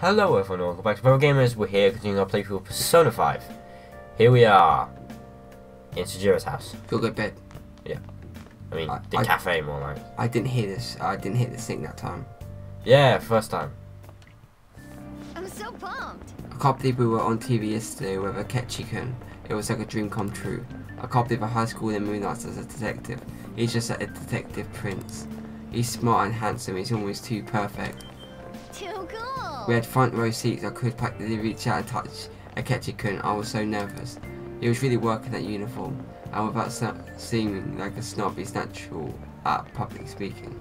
Hello everyone, welcome back to BrotherGamers. We're here continuing our playthrough of Persona 5. Here we are in Sajiro's house. Go to bed. Yeah. I mean, the cafe more like. I didn't hear this. I didn't hit the sink that time. Yeah, first time. I'm so pumped. I can't believe we were on TV yesterday with Akechi-kun. It was like a dream come true. I can't believe a high school in Moonlight as a detective. He's just like a detective prince. He's smart and handsome. He's almost too perfect. Too cool. We had front row seats. I could practically reach out and touch Akechi-kun. I was so nervous. He was really working that uniform, and without seeming like a snob, he's natural at public speaking.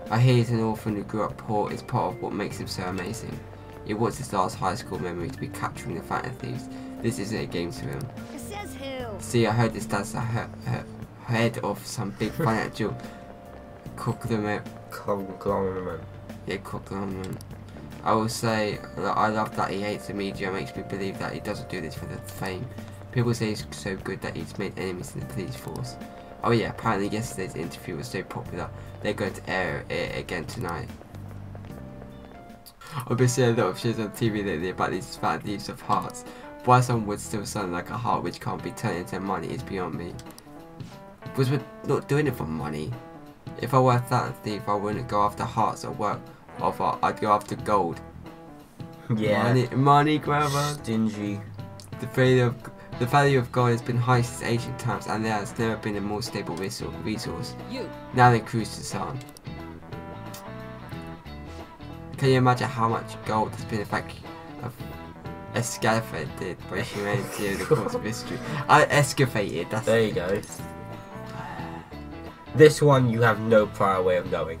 I hear he's an orphan who grew up poor is part of what makes him so amazing. He wants his last high school memory to be capturing the Phantom Thieves. This isn't a game to him. It says who? See, I heard his dad's the head of some big financial conglomerate. Yeah, conglomerate. I will say that I love that he hates the media and makes me believe that he doesn't do this for the fame. People say he's so good that he's made enemies in the police force. Oh yeah, apparently yesterday's interview was so popular, they're going to air it again tonight. I've been seeing a lot of shows on TV lately about these Phantom Thieves of hearts. Why someone would still sound like a heart which can't be turned into money is beyond me. Because we're not doing it for money. If I were a Phantom Thief, I wouldn't go after hearts or work of art, I'd go after gold. Yeah. Money grabber. Stingy. The value of gold has been high since ancient times, and there has never been a more stable resource. Now they cruise to sun. Can you imagine how much gold has been excavated by humanity over the course of history? Excavated, that's there you go. This one you have no prior way of knowing.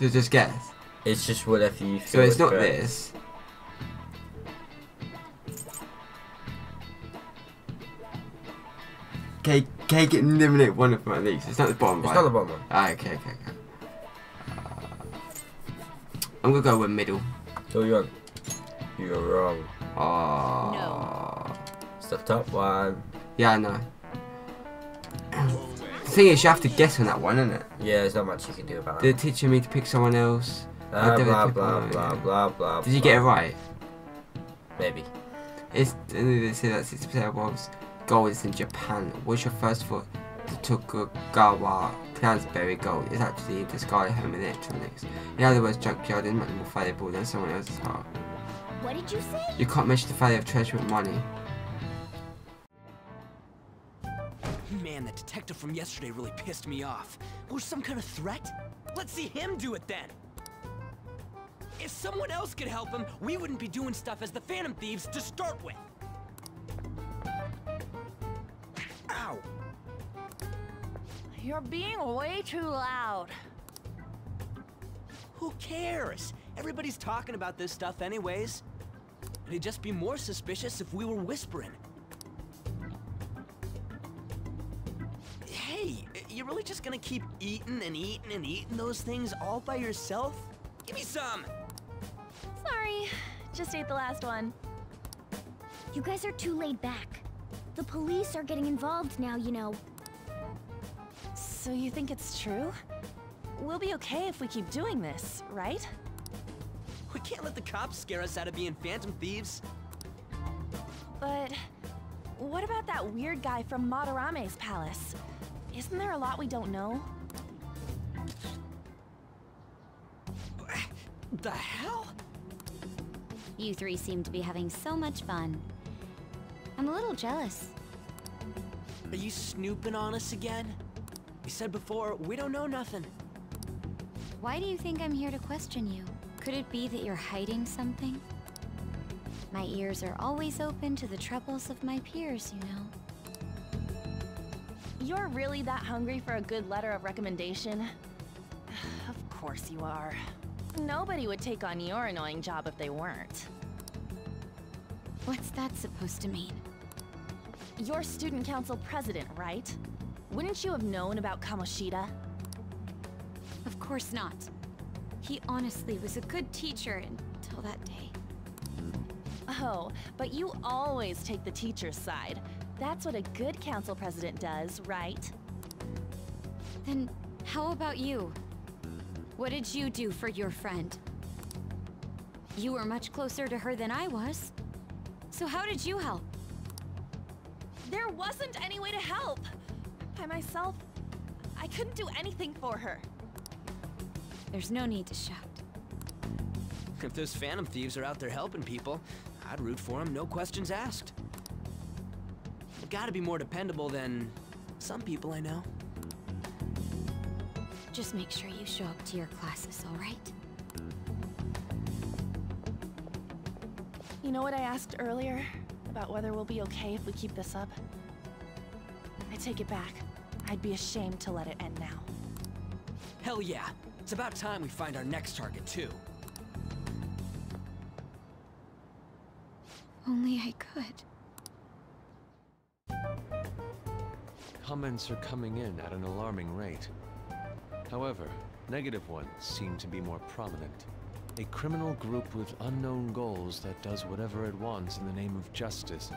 So just guess. It's just whatever you feel. So it's not correct. this. Okay, eliminate one of them at least. It's not the bottom, It's right? not the bottom one. Ah, okay. I'm gonna go with middle. So you want? You're wrong. Oh. No. It's the top one. Yeah, I know. The thing is, you have to guess on that one, isn't it? Yeah, there's not much you can do about They're that. teaching me to pick someone else. Blah blah blah blah. Did you get it right? Maybe. They say that 60% of world's gold is in Japan. What's your first thought? The Tokugawa Cransberry gold is actually in discarded home electronics. In other words, junkyard is much more valuable than someone else's heart. What did you say? You can't measure the value of treasure with money. Man, that detective from yesterday really pissed me off. Was some kind of threat? Let's see him do it then. If someone else could help him, we wouldn't be doing stuff as the Phantom Thieves to start with. Ow! You're being way too loud. Who cares? Everybody's talking about this stuff anyways. It'd just be more suspicious if we were whispering. Hey, you really just gonna keep eating and eating and eating those things all by yourself? Give me some! Sorry, just ate the last one. You guys are too laid back. The police are getting involved now, you know. So you think it's true? We'll be okay if we keep doing this, right? We can't let the cops scare us out of being Phantom Thieves. But what about that weird guy from Madarame's palace? Isn't there a lot we don't know? The hell? You three seem to be having so much fun. I'm a little jealous. Are you snooping on us again? You said before, we don't know nothing. Why do you think I'm here to question you? Could it be that you're hiding something? My ears are always open to the troubles of my peers, you know. You're really that hungry for a good letter of recommendation? Of course you are. Nobody would take on your annoying job if they weren't. What's that supposed to mean? You're student council president, right? Wouldn't you have known about Kamoshida? Of course not. He honestly was a good teacher until that day. Oh, but you always take the teacher's side. That's what a good council president does, right? Then how about you? What did you do for your friend? You were much closer to her than I was. So how did you help? There wasn't any way to help. By myself, I couldn't do anything for her. There's no need to shout. If those Phantom Thieves are out there helping people, I'd root for them, no questions asked. Gotta be more dependable than some people I know. Just make sure you show up to your classes, all right? You know what I asked earlier? About whether we'll be okay if we keep this up? I take it back. I'd be ashamed to let it end now. Hell yeah. It's about time we find our next target, too. Only I could. Comments are coming in at an alarming rate. However, negative ones seem to be more prominent. A criminal group with unknown goals that does whatever it wants in the name of justice.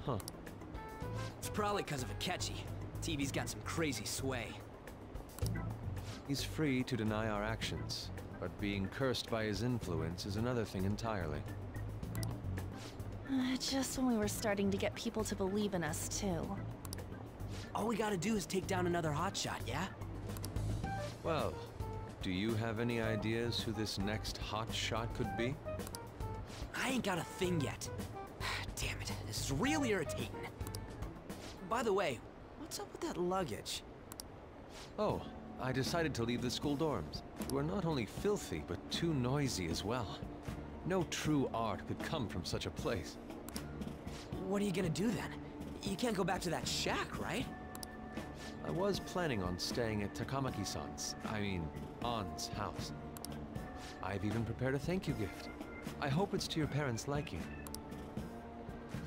Huh. It's probably because of Akechi. TV's got some crazy sway. He's free to deny our actions, but being cursed by his influence is another thing entirely. Just when we were starting to get people to believe in us, too. All we gotta do is take down another hotshot, yeah? Well, do you have any ideas who this next hot shot could be? I ain't got a thing yet. Damn it, this is really irritating. By the way, what's up with that luggage? Oh, I decided to leave the school dorms. We're not only filthy, but too noisy as well. No true art could come from such a place. What are you gonna do then? You can't go back to that shack, right? I was planning on staying at Takamaki-san's, Ann's house. I've even prepared a thank you gift. I hope it's to your parents' liking.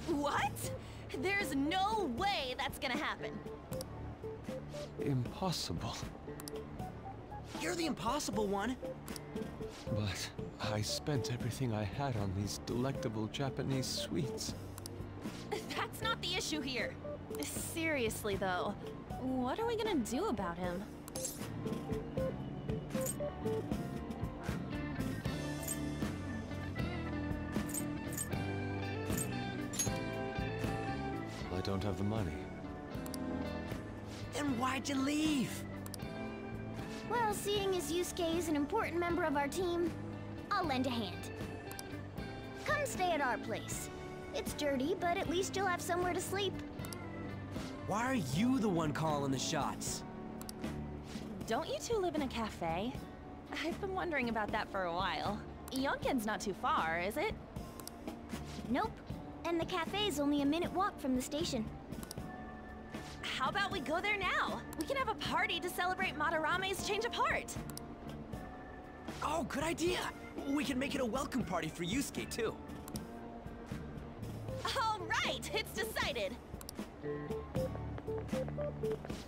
What? There's no way that's gonna happen. Impossible. You're the impossible one. But I spent everything I had on these delectable Japanese sweets. That's not the issue here. Seriously, though, what are we gonna do about him? I don't have the money. Then why'd you leave? Well, seeing as Yusuke is an important member of our team, I'll lend a hand. Come stay at our place. It's dirty, but at least you'll have somewhere to sleep. Why are you the one calling the shots? Don't you two live in a cafe? I've been wondering about that for a while. Yonken's not too far, is it? Nope. And the cafe's only a minute walk from the station. How about we go there now? We can have a party to celebrate Madarame's change of heart. Oh, good idea. We can make it a welcome party for Yusuke, too. All right, it's decided.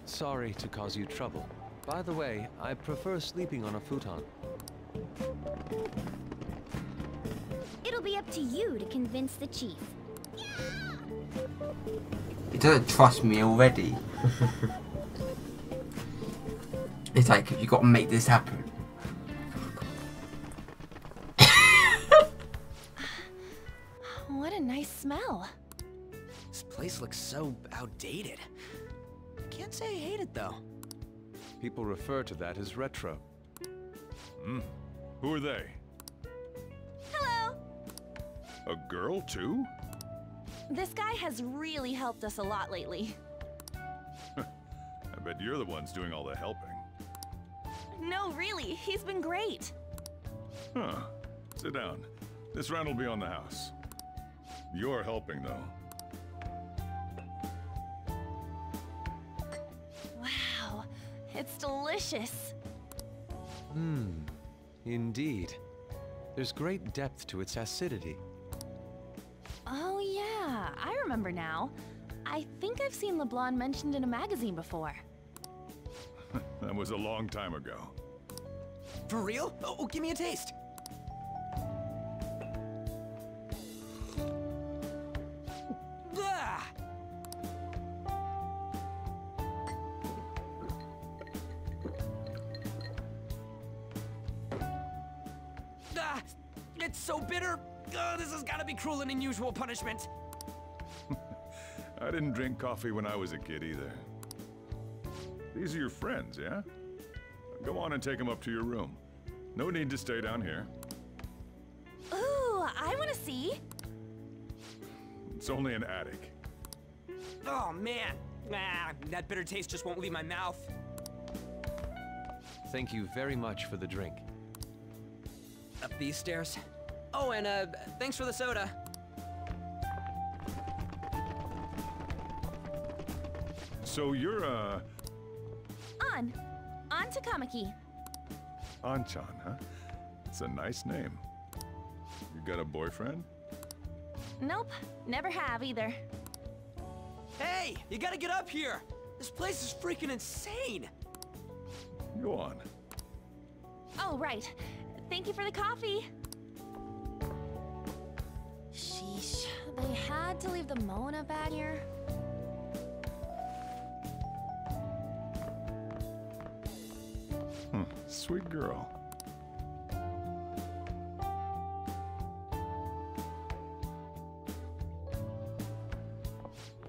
Sorry to cause you trouble. By the way, I prefer sleeping on a futon. It'll be up to you to convince the chief. He doesn't trust me already. It's like, you gotta make this happen. What a nice smell. This place looks so outdated. Can't say I hate it, though. People refer to that as retro. Who are they? Hello. A girl, too? This guy has really helped us a lot lately. I bet you're the ones doing all the helping. No, really, he's been great. Huh. Sit down. This round will be on the house. You're helping, though. Wow, it's delicious. Indeed. There's great depth to its acidity. Oh yeah, I remember now. I think I've seen LeBlanc mentioned in a magazine before. That was a long time ago. For real? Oh, give me a taste. Ah! Ah! It's so bitter. This has got to be cruel and unusual punishment. I didn't drink coffee when I was a kid either. These are your friends, yeah? Go on and take them up to your room. No need to stay down here. Ooh, I want to see. It's only an attic. Oh, man. That bitter taste just won't leave my mouth. Thank you very much for the drink. Up these stairs. Oh, and thanks for the soda. So you're, On to Kamaki. Anchan, huh? It's a nice name. You got a boyfriend? Nope, never have either. Hey, you gotta get up here. This place is freaking insane. Go on. Oh, right. Thank you for the coffee. Sheesh, they had to leave the Mona bag here. Sweet girl.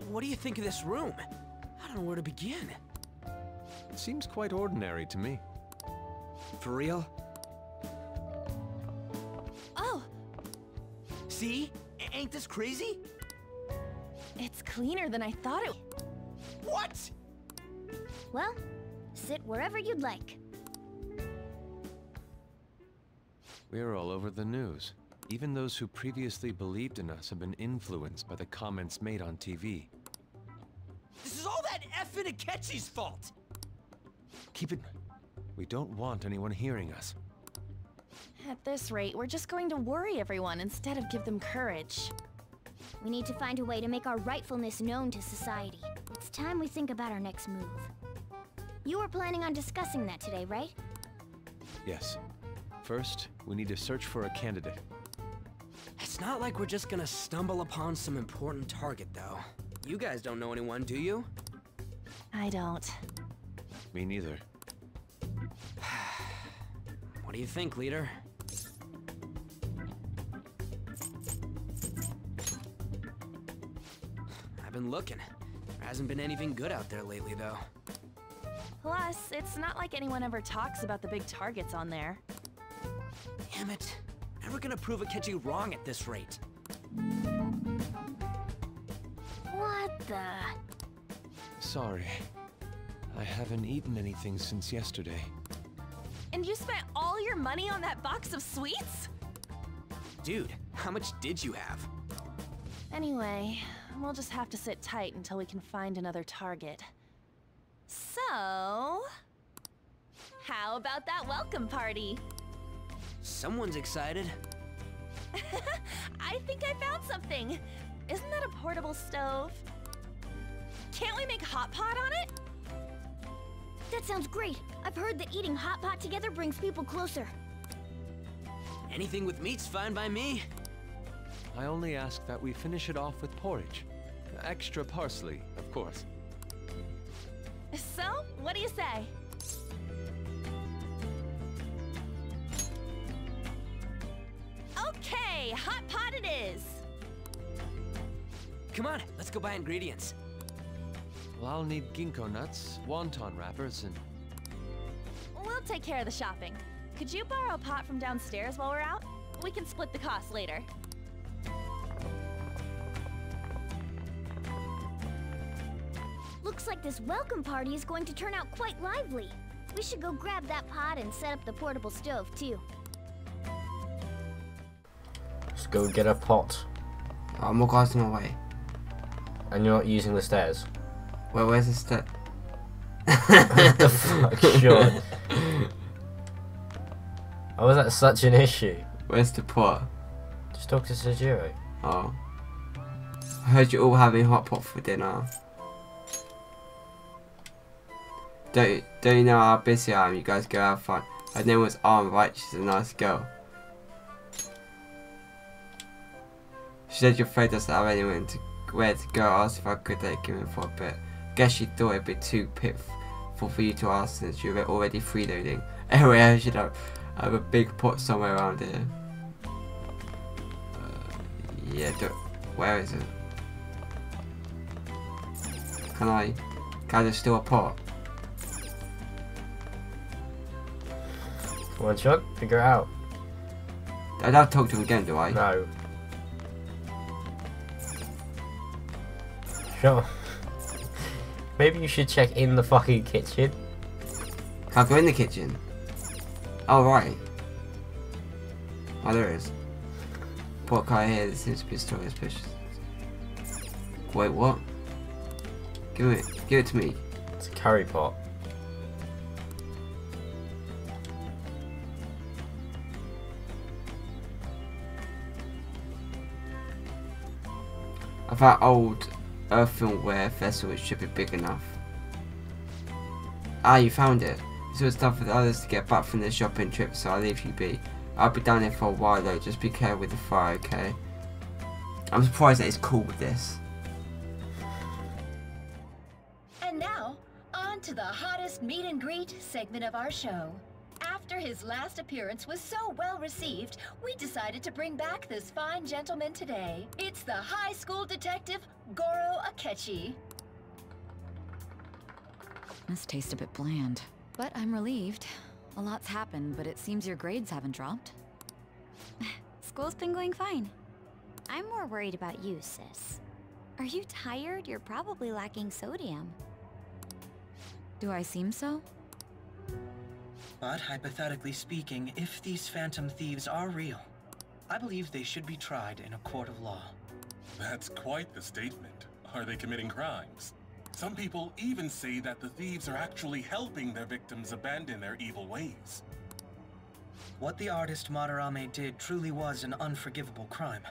What do you think of this room? I don't know where to begin. It seems quite ordinary to me. For real? Oh, See? Ain't this crazy? it's cleaner than I thought it. What? Well, sit wherever you'd like. We're all over the news. Even those who previously believed in us have been influenced by the comments made on TV. This is all that effing Akechi's fault. Keep it... We don't want anyone hearing us. At this rate, we're just going to worry everyone instead of give them courage. We need to find a way to make our rightfulness known to society. It's time we think about our next move. You were planning on discussing that today, right? Yes. First, we need to search for a candidate. It's not like we're just gonna stumble upon some important target, though. You guys don't know anyone, do you? I don't. Me neither. What do you think, leader? I've been looking. There hasn't been anything good out there lately, though. Plus, it's not like anyone ever talks about the big targets on there. Damn it. Never gonna prove Akechi wrong at this rate. What the? Sorry. I haven't eaten anything since yesterday. And you spent all your money on that box of sweets? Dude, how much did you have? Anyway, we'll just have to sit tight until we can find another target. So... how about that welcome party? Someone's excited. I think I found something. Isn't that a portable stove? Can't we make hot pot on it? That sounds great. I've heard that eating hot pot together brings people closer. Anything with meat's fine by me. I only ask that we finish it off with porridge. Extra parsley, of course. So, what do you say? Okay, hot pot it is. Come on, let's go buy ingredients. Well, I'll need ginkgo nuts, wonton wrappers, and... We'll take care of the shopping. Could you borrow a pot from downstairs while we're out? We can split the cost later. Looks like this welcome party is going to turn out quite lively. We should go grab that pot and set up the portable stove, too. Let's go get a pot. I'm more guys on my way. And you're not using the stairs. Well, where's the step? What the fuck, Sean? How was that such an issue? Where's the pot? Just talk to Sejiro. Oh. I heard you all having hot pot for dinner. Don't you know how busy I am? You guys go have fun. Her name was Arm, right? She's a nice girl. She said your friend doesn't have anyone where to go. I asked if I could take him in for a bit. Guess she thought it'd be too pitiful for you to ask since you were already freeloading. Anyway, I should have a big pot somewhere around here. Yeah, where is it? Can I just steal a pot? Come on, Chuck, figure it out. I don't have to talk to him again, do I? No. Sure. Maybe you should check in the fucking kitchen. Can't go in the kitchen. Oh, right. Oh, there is. What can I hear? There seems to be a story suspicious. Wait, what? Give it to me. It's a curry pot. I've had old earthenware vessel which should be big enough. Ah, you found it. This was stuff for the others to get back from their shopping trip, so I'll leave you be. I'll be down here for a while though, just be careful with the fire, okay? I'm surprised that it's cool with this. And now, on to the hottest meet and greet segment of our show. After his last appearance was so well received, we decided to bring back this fine gentleman today. It's the high school detective, Goro Akechi. This tastes a bit bland, but I'm relieved. A lot's happened, but it seems your grades haven't dropped. School's been going fine. I'm more worried about you, sis. Are you tired? You're probably lacking sodium. Do I seem so? But hypothetically speaking, if these phantom thieves are real, I believe they should be tried in a court of law. That's quite the statement. Are they committing crimes? Some people even say that the thieves are actually helping their victims abandon their evil ways. What the artist Madarame did truly was an unforgivable crime.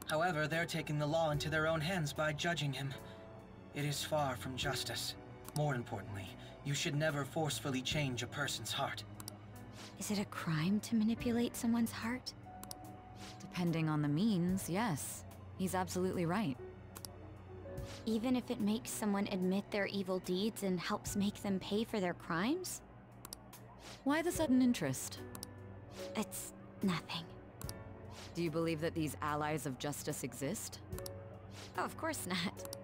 However, they're taking the law into their own hands by judging him. It is far from justice. More importantly, you should never forcefully change a person's heart. Is it a crime to manipulate someone's heart? Depending on the means, yes. He's absolutely right. Even if it makes someone admit their evil deeds and helps make them pay for their crimes? Why the sudden interest? It's nothing. Do you believe that these allies of justice exist? Oh, of course not.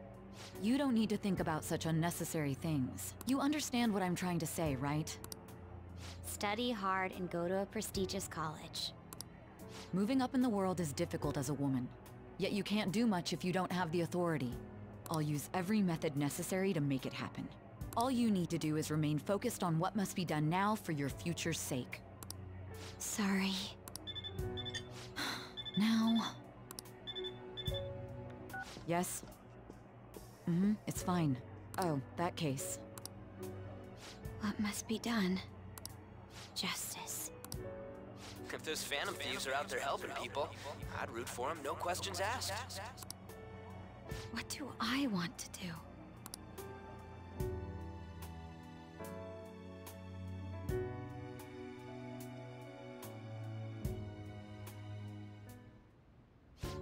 You don't need to think about such unnecessary things. You understand what I'm trying to say, right? Study hard and go to a prestigious college. Moving up in the world is difficult as a woman. Yet you can't do much if you don't have the authority. I'll use every method necessary to make it happen. All you need to do is remain focused on what must be done now for your future's sake. Sorry. Now... Yes? It's fine. Oh, that case. What must be done? Justice. If those phantom thieves are out there helping people, I'd root for them, no questions asked. What do I want to do?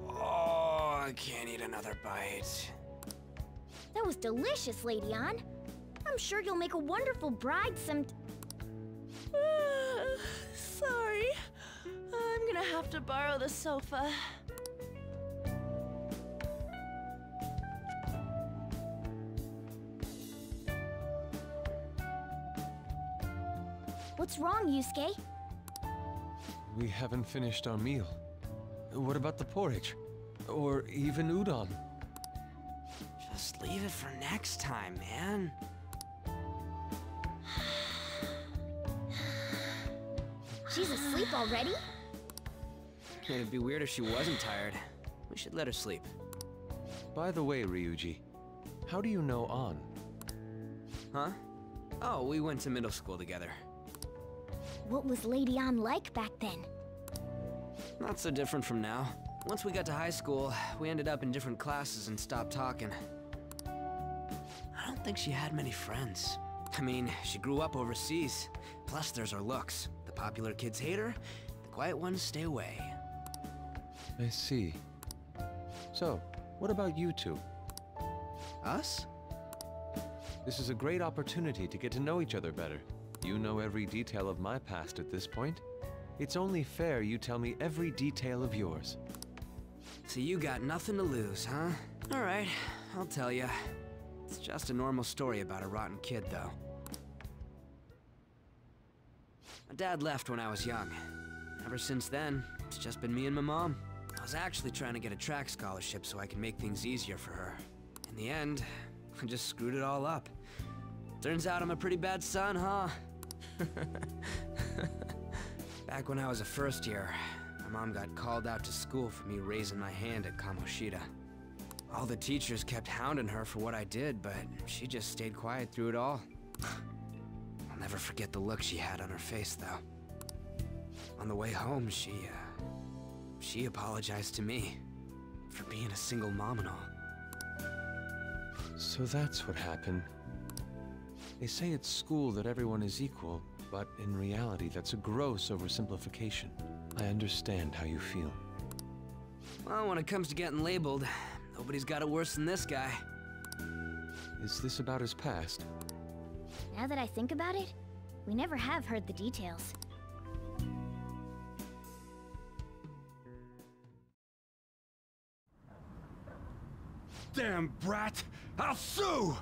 Oh, I can't eat another bite. That was delicious, Lady Ann. I'm sure you'll make a wonderful bride some... Sorry. I'm gonna have to borrow the sofa. What's wrong, Yusuke? We haven't finished our meal. What about the porridge? Or even udon? Just leave it for next time, man. She's asleep already? It'd be weird if she wasn't tired. We should let her sleep. By the way, Ryuji, how do you know An? Huh? Oh, we went to middle school together. What was Lady Ann like back then? Not so different from now. Once we got to high school, we ended up in different classes and stopped talking. I don't think she had many friends. I mean, she grew up overseas. Plus, there's her looks. The popular kids hate her, the quiet ones stay away. I see. So, what about you two? Us? This is a great opportunity to get to know each other better. You know every detail of my past at this point. It's only fair you tell me every detail of yours. So you got nothing to lose, huh? Alright, I'll tell you. It's just a normal story about a rotten kid, though. My dad left when I was young. Ever since then, it's just been me and my mom. I was actually trying to get a track scholarship so I can make things easier for her. In the end, I just screwed it all up. Turns out I'm a pretty bad son, huh? Back when I was a first year, my mom got called out to school for me raising my hand at Kamoshida. All the teachers kept hounding her for what I did, but she just stayed quiet through it all. I'll never forget the look she had on her face, though. On the way home, she apologized to me for being a single mom and all. So that's what happened. They say at school that everyone is equal, but in reality that's a gross oversimplification. I understand how you feel. Well, when it comes to getting labeled, nobody's got it worse than this guy. Is this about his past? Now that I think about it, we never have heard the details. Damn brat! I'll sue!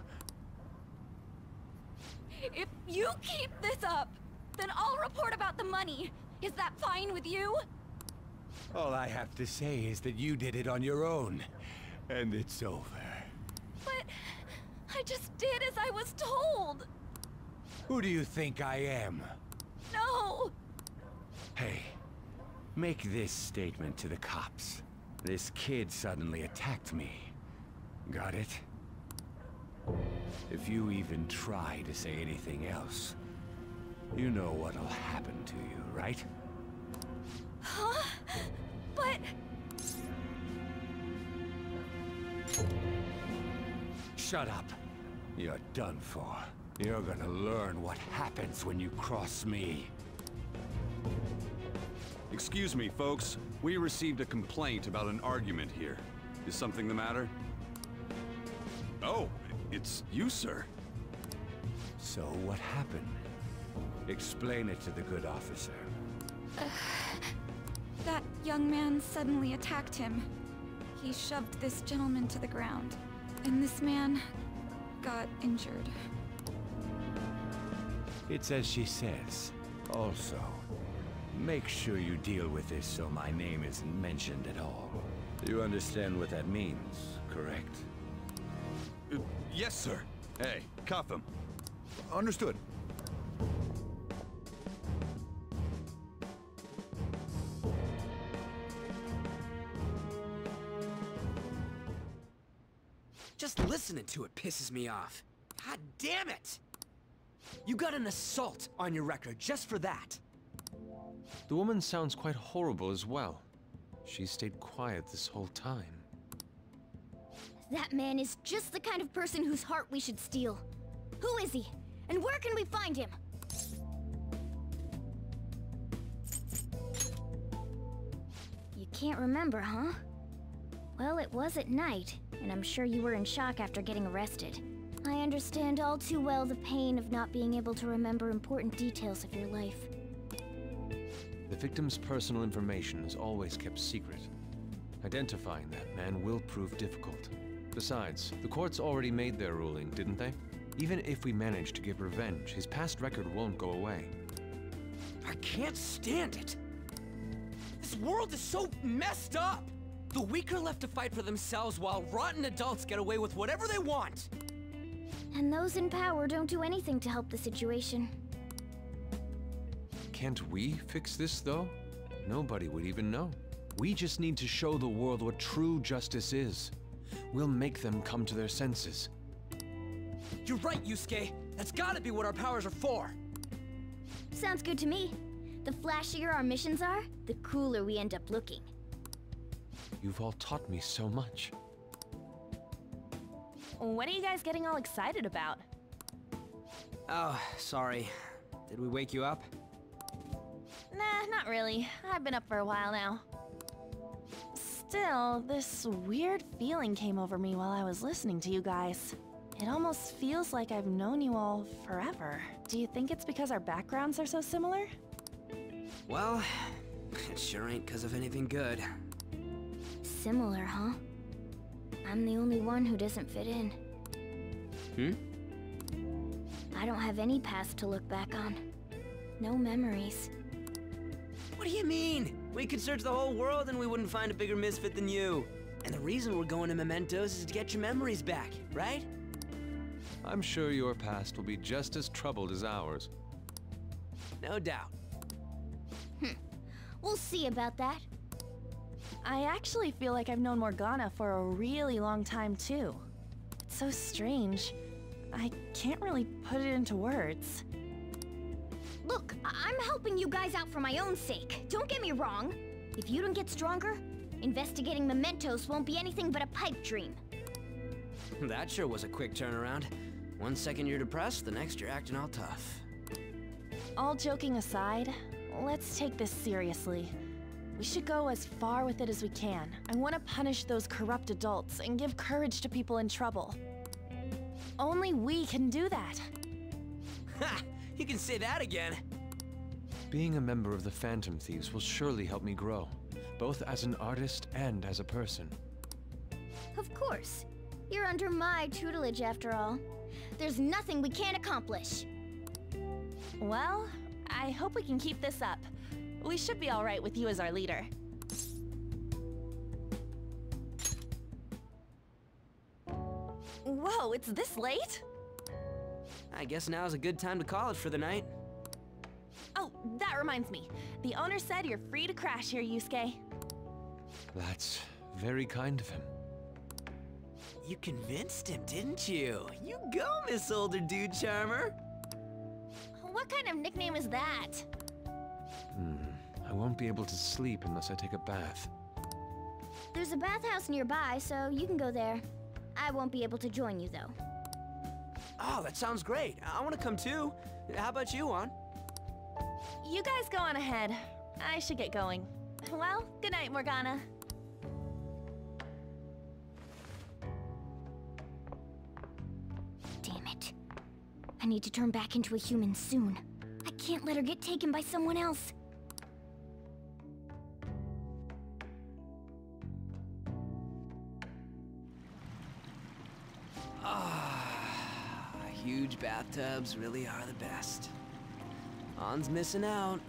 If you keep this up, then I'll report about the money. Is that fine with you? All I have to say is that you did it on your own, and it's over. But I just did as I was told. Who do you think I am? No! Hey, make this statement to the cops. This kid suddenly attacked me. Got it? If you even try to say anything else, you know what'll happen to you, right? Huh? But... Shut up. You're done for. You're gonna learn what happens when you cross me. Excuse me, folks. We received a complaint about an argument here. Is something the matter? Oh, it's you, sir. So what happened? Explain it to the good officer. That young man suddenly attacked him. He shoved this gentleman to the ground, and this man got injured. It's as she says. Also, make sure you deal with this so my name isn't mentioned at all. You understand what that means, correct? Yes, sir. Hey, cuff him. Understood. Just listening to it pisses me off. God damn it! You got an assault on your record just for that. The woman sounds quite horrible as well. She stayed quiet this whole time. That man is just the kind of person whose heart we should steal. Who is he? And where can we find him? You can't remember, huh? Well, it was at night, and I'm sure you were in shock after getting arrested. I understand all too well the pain of not being able to remember important details of your life. The victim's personal information is always kept secret. Identifying that man will prove difficult. Besides, the courts already made their ruling, didn't they? Even if we manage to get revenge, his past record won't go away. I can't stand it! This world is so messed up! The weak are left to fight for themselves while rotten adults get away with whatever they want! And those in power don't do anything to help the situation. Can't we fix this, though? Nobody would even know. We just need to show the world what true justice is. We'll make them come to their senses. You're right, Yusuke! That's gotta be what our powers are for! Sounds good to me. The flashier our missions are, the cooler we end up looking. You've all taught me so much. What are you guys getting all excited about? Oh, sorry. Did we wake you up? Nah, not really. I've been up for a while now. Still, this weird feeling came over me while I was listening to you guys. It almost feels like I've known you all forever. Do you think it's because our backgrounds are so similar? Well, it sure ain't because of anything good. Similar, huh? I'm the only one who doesn't fit in. I don't have any past to look back on. No memories. What do you mean? We could search the whole world and we wouldn't find a bigger misfit than you. And the reason we're going to Mementos is to get your memories back, right? I'm sure your past will be just as troubled as ours. No doubt. We'll see about that. I actually feel like I've known Morgana for a really long time, too. It's so strange. I can't really put it into words. Look, I'm helping you guys out for my own sake. Don't get me wrong. If you don't get stronger, investigating Mementos won't be anything but a pipe dream. That sure was a quick turnaround. 1 second you're depressed, the next you're acting all tough. All joking aside, let's take this seriously. We should go as far with it as we can. I want to punish those corrupt adults and give courage to people in trouble. Only we can do that. Ha! You can say that again. Being a member of the Phantom Thieves will surely help me grow, both as an artist and as a person. Of course. You're under my tutelage after all. There's nothing we can't accomplish. Well, I hope we can keep this up. We should be all right with you as our leader. Whoa, it's this late? I guess now's a good time to call it for the night. Oh, that reminds me. The owner said you're free to crash here, Yusuke. That's very kind of him. You convinced him, didn't you? You go, Miss Older Dude Charmer. What kind of nickname is that? I won't be able to sleep unless I take a bath. There's a bathhouse nearby, so you can go there. I won't be able to join you, though. Oh, that sounds great. I want to come too. How about you, Juan? You guys go on ahead. I should get going. Well, good night, Morgana. Damn it. I need to turn back into a human soon. I can't let her get taken by someone else. Huge bathtubs really are the best. Han's missing out.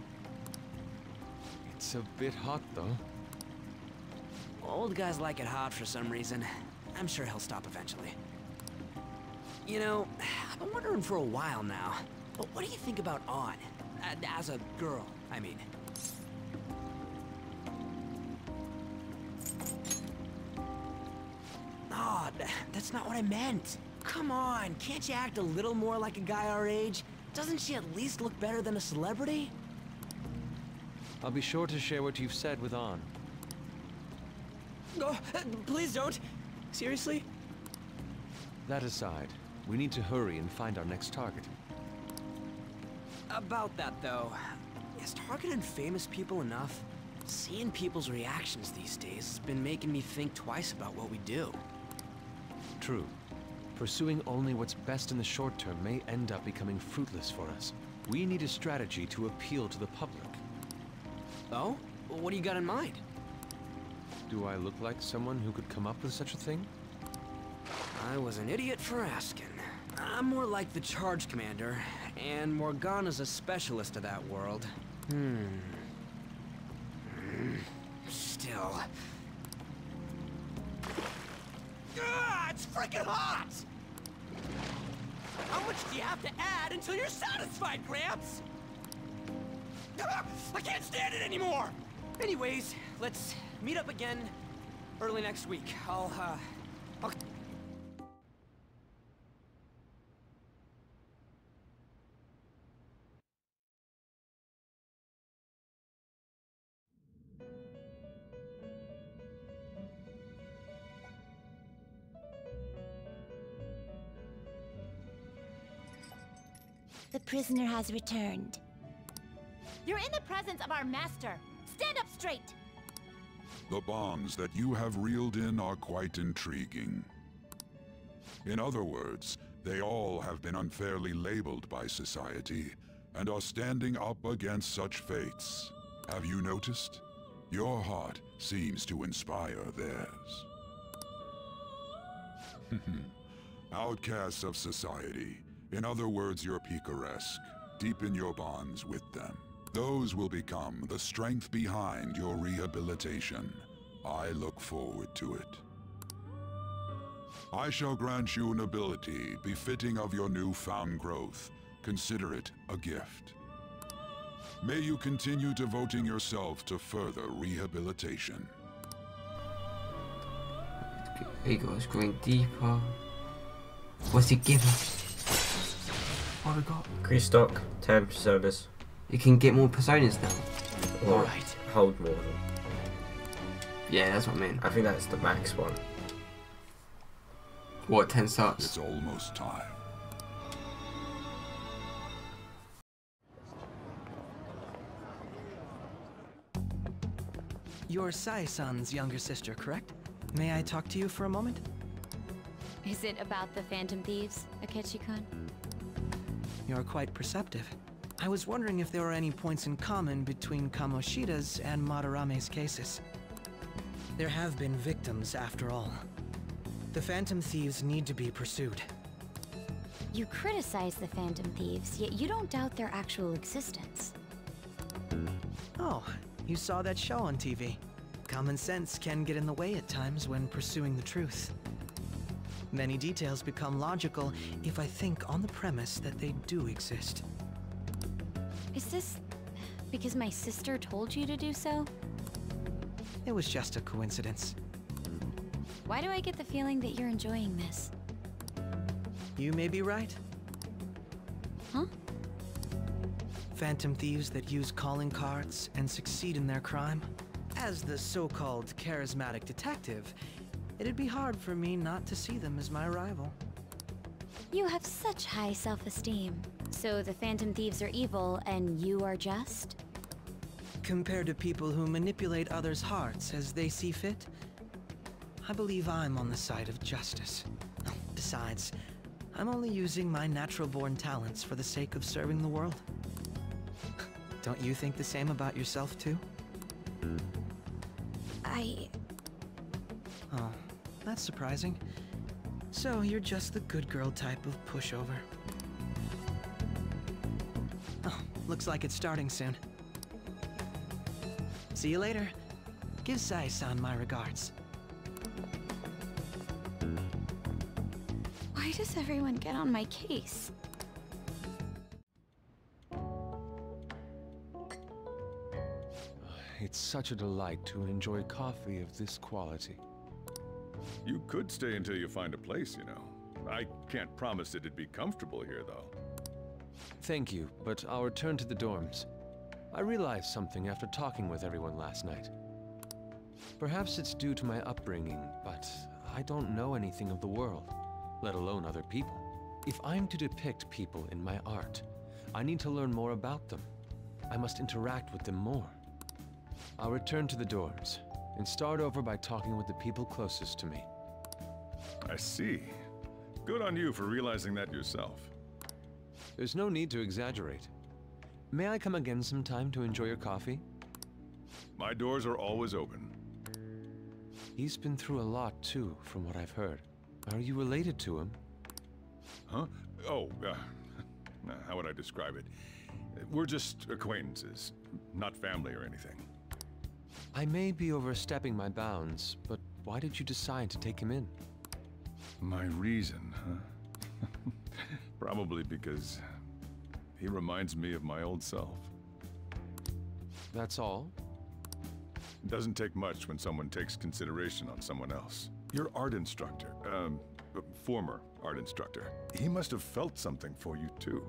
It's a bit hot, though. Old guys like it hot for some reason. I'm sure he'll stop eventually. You know, I've been wondering for a while now, but what do you think about An? As a girl, I mean. No, that's not what I meant. Come on, can't you act a little more like a guy our age? Doesn't she at least look better than a celebrity? I'll be sure to share what you've said with An. Oh, please don't. Seriously? That aside, we need to hurry and find our next target. About that, though, is targeting famous people enough? Seeing people's reactions these days has been making me think twice about what we do. True. Pursuing only what's best in the short term may end up becoming fruitless for us. We need a strategy to appeal to the public. Oh? What do you got in mind? Do I look like someone who could come up with such a thing? I was an idiot for asking. I'm more like the charge commander, and Morgana's a specialist of that world. Still. Ah, it's freaking hot! How much do you have to add until you're satisfied, Gramps? Ah, I can't stand it anymore! Anyways, let's meet up again early next week. I'll The prisoner has returned. You're in the presence of our master. Stand up straight. The bonds that you have reeled in are quite intriguing. In other words, they all have been unfairly labeled by society, and are standing up against such fates. Have you noticed? Your heart seems to inspire theirs. Outcasts of society, in other words, your picaresque, deepen your bonds with them. Those will become the strength behind your rehabilitation. I look forward to it. I shall grant you an ability befitting of your newfound growth. Consider it a gift. May you continue devoting yourself to further rehabilitation. There you go, it's going deeper. What's it give us? What we got? Increase stock, 10 personas. You can get more personas now. Or hold more of them. Yeah, that's what I mean. I think that's the max one. What, 10 starts? It's almost time. You're Sai-san's younger sister, correct? May I talk to you for a moment? Is it about the Phantom Thieves, Akechi-kun? You're quite perceptive. I was wondering if there were any points in common between Kamoshida's and Madarame's cases. There have been victims, after all. The Phantom Thieves need to be pursued. You criticize the Phantom Thieves, yet you don't doubt their actual existence. Oh, you saw that show on TV. Common sense can get in the way at times when pursuing the truth. Many details become logical if I think on the premise that they do exist. Is this because my sister told you to do so? It was just a coincidence. Why do I get the feeling that you're enjoying this? You may be right. Huh? Phantom thieves that use calling cards and succeed in their crime. As the so-called charismatic detective, it'd be hard for me not to see them as my rival. You have such high self-esteem. So the Phantom Thieves are evil and you are just? Compared to people who manipulate others' hearts as they see fit, I believe I'm on the side of justice. Besides, I'm only using my natural-born talents for the sake of serving the world. Don't you think the same about yourself, too? Oh, that's surprising. So you're just the good girl type of pushover. Oh, looks like it's starting soon. See you later. Give Sai-san my regards. Why does everyone get on my case? It's such a delight to enjoy coffee of this quality. You could stay until you find a place, you know. I can't promise it'd be comfortable here, though. Thank you, but I'll return to the dorms. I realized something after talking with everyone last night. Perhaps it's due to my upbringing, but I don't know anything of the world, let alone other people. If I'm to depict people in my art, I need to learn more about them. I must interact with them more. I'll return to the dorms, and start over by talking with the people closest to me. I see. Good on you for realizing that yourself. There's no need to exaggerate. May I come again sometime to enjoy your coffee? My doors are always open. He's been through a lot, too, from what I've heard. Are you related to him? Huh? Oh, how would I describe it? We're just acquaintances, not family or anything. I may be overstepping my bounds, but why did you decide to take him in? My reason, huh? Probably because he reminds me of my old self. That's all? It doesn't take much when someone takes consideration on someone else. Your art instructor, former art instructor, he must have felt something for you too,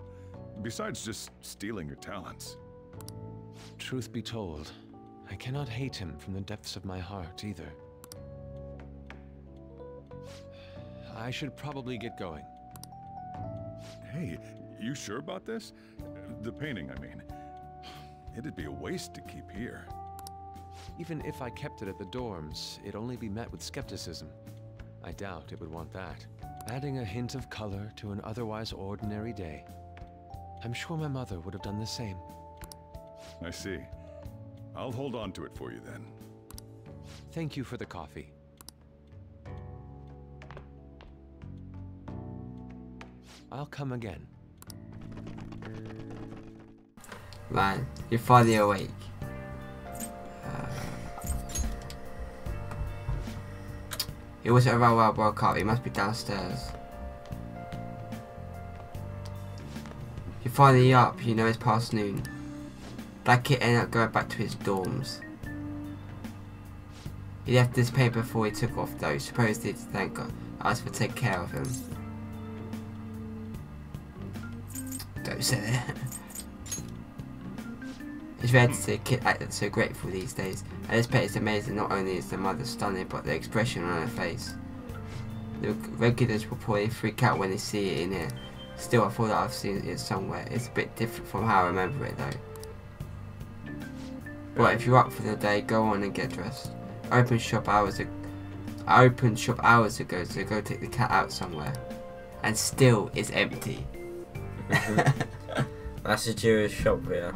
besides just stealing your talents. Truth be told, I cannot hate him from the depths of my heart either. I should probably get going. Hey, you sure about this? The painting, I mean. It'd be a waste to keep here. Even if I kept it at the dorms, it'd only be met with skepticism. I doubt it would want that. Adding a hint of color to an otherwise ordinary day. I'm sure my mother would have done the same. I see. I'll hold on to it for you then. Thank you for the coffee. I'll come again. Man, you're finally awake. He wasn't around while I woke up. He must be downstairs. You're finally up. You know it's past noon. That kid ended up going back to his dorms. He left this paper before he took off though. Supposedly to thank us for taking care of him. Don't say that. It's rare to see a kid act so grateful these days, and this pet is amazing. Not only is the mother stunning, but the expression on her face. The regulars will probably freak out when they see it in here. Still, I thought that I've seen it somewhere. It's a bit different from how I remember it though. But if you're up for the day, go on and get dressed. I opened shop hours ago, so go take the cat out somewhere. And still, it's empty. That's a Jewish shop here.